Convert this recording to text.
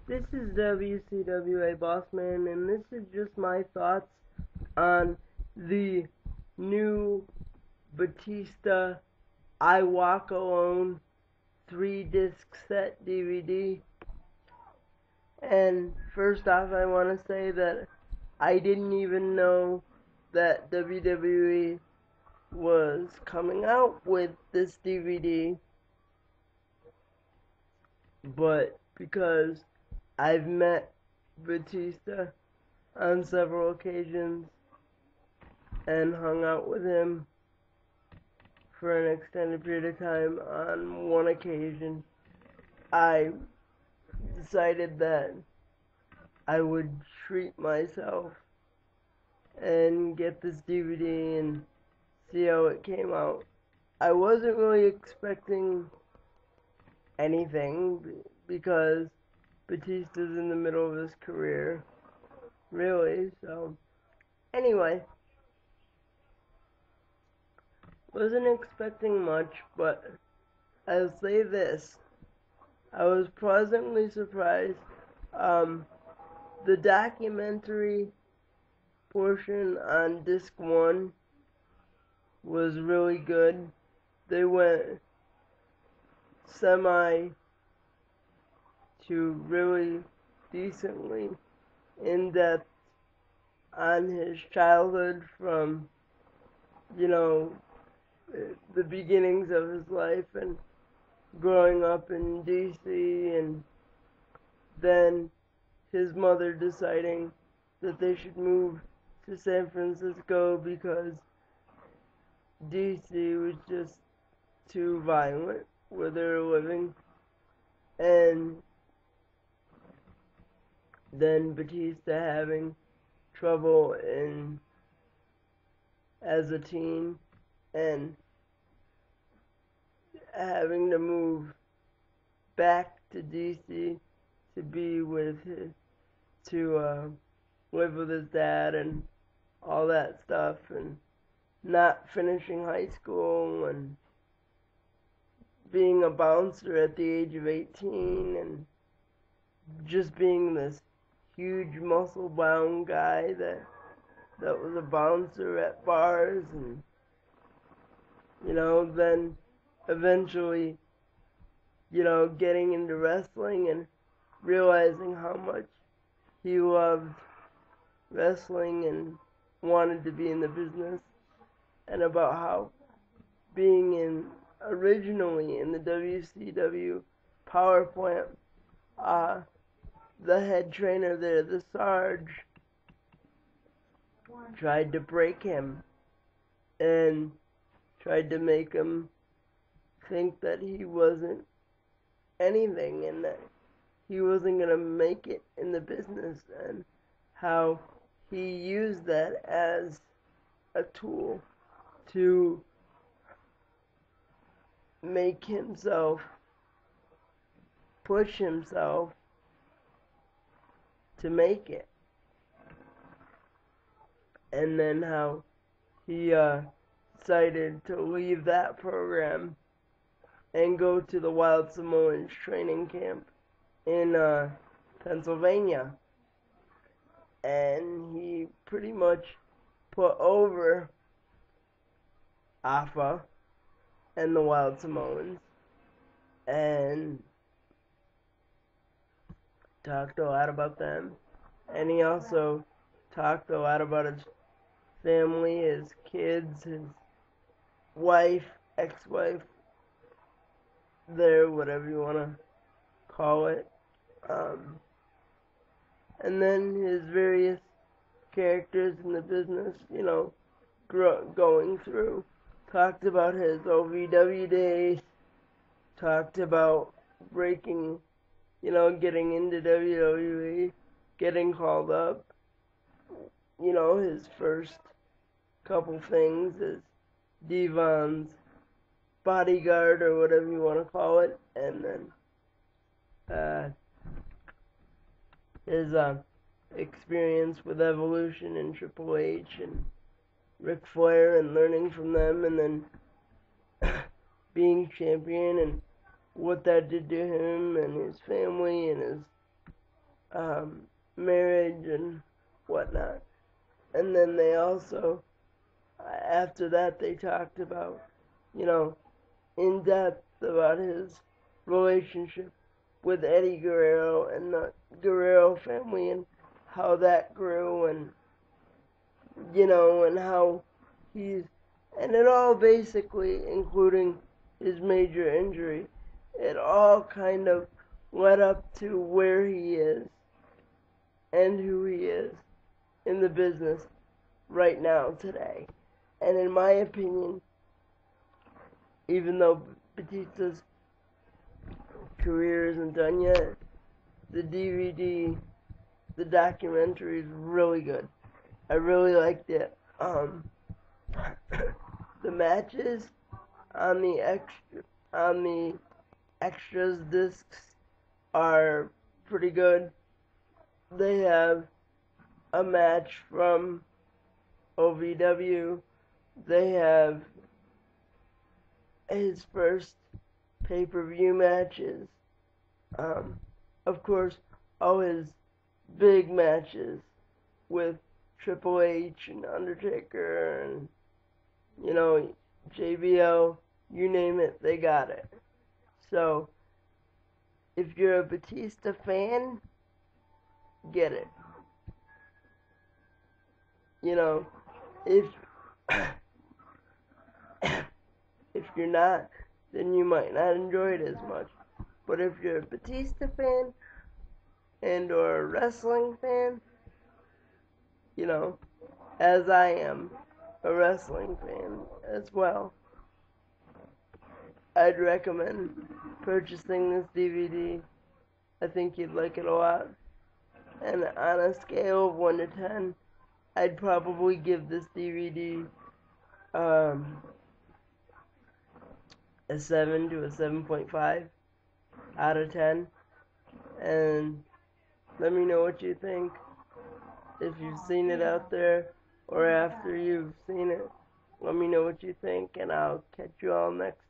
This is WCWABossman, and this is just my thoughts on the new Batista I Walk Alone 3-disc set DVD. And first off, I want to say that I didn't even know that WWE was coming out with this DVD, but because I've met Batista on several occasions and hung out with him for an extended period of time on one occasion, I decided that I would treat myself and get this DVD and see how it came out. I wasn't really expecting anything because Batista's in the middle of his career, really, so anyway, wasn't expecting much, but I'll say this, I was pleasantly surprised. The documentary portion on disc 1 was really good. They went semi to really decently in depth on his childhood from, the beginnings of his life and growing up in DC, and then his mother deciding that they should move to San Francisco because DC was just too violent where they were living, and then Batista having trouble as a teen and having to move back to DC to be with live with his dad and all that stuff, and not finishing high school and being a bouncer at the age of 18 and just being this huge muscle-bound guy that was a bouncer at bars, and then eventually getting into wrestling and realizing how much he loved wrestling and wanted to be in the business, and about how being originally in the WCW power plant, the head trainer there, the Sarge, tried to break him and tried to make him think that he wasn't anything and that he wasn't going to make it in the business, and how he used that as a tool to make himself push himself to make it. And then how he decided to leave that program and go to the Wild Samoans training camp in Pennsylvania. And he pretty much put over Alpha and the Wild Samoans and talked a lot about them. And he also talked a lot about his family, his kids, his wife, ex-wife, whatever you want to call it. And then his various characters in the business, going through. Talked about his OVW days, talked about breaking, getting into WWE, getting called up, his first couple things as Devon's bodyguard or whatever you want to call it, and then his experience with Evolution and Triple H and Ric Flair and learning from them, and then being champion and what that did to him and his family and his marriage and whatnot. And then they also, after that, they talked about, you know, in depth about his relationship with Eddie Guerrero and the Guerrero family and how that grew, and you know, and how and it all basically, including his major injury, it all kind of led up to where he is and who he is in the business right now today. And in my opinion, even though Batista's career isn't done yet, the DVD, the documentary is really good. I really liked it. The matches on the extras discs are pretty good. They have a match from OVW. They have his first pay-per-view matches. Of course, all his big matches with Triple H and Undertaker and, you know, JBL, you name it, they got it. So, if you're a Batista fan, get it. You know, if if you're not, then you might not enjoy it as much. But if you're a Batista fan and or a wrestling fan, you know, as I am a wrestling fan as well, I'd recommend purchasing this DVD. I think you'd like it a lot. And on a scale of 1 to 10, I'd probably give this DVD a 7 to a 7.5 out of 10. And let me know what you think. If you've seen it out there, or after you've seen it, let me know what you think, and I'll catch you all next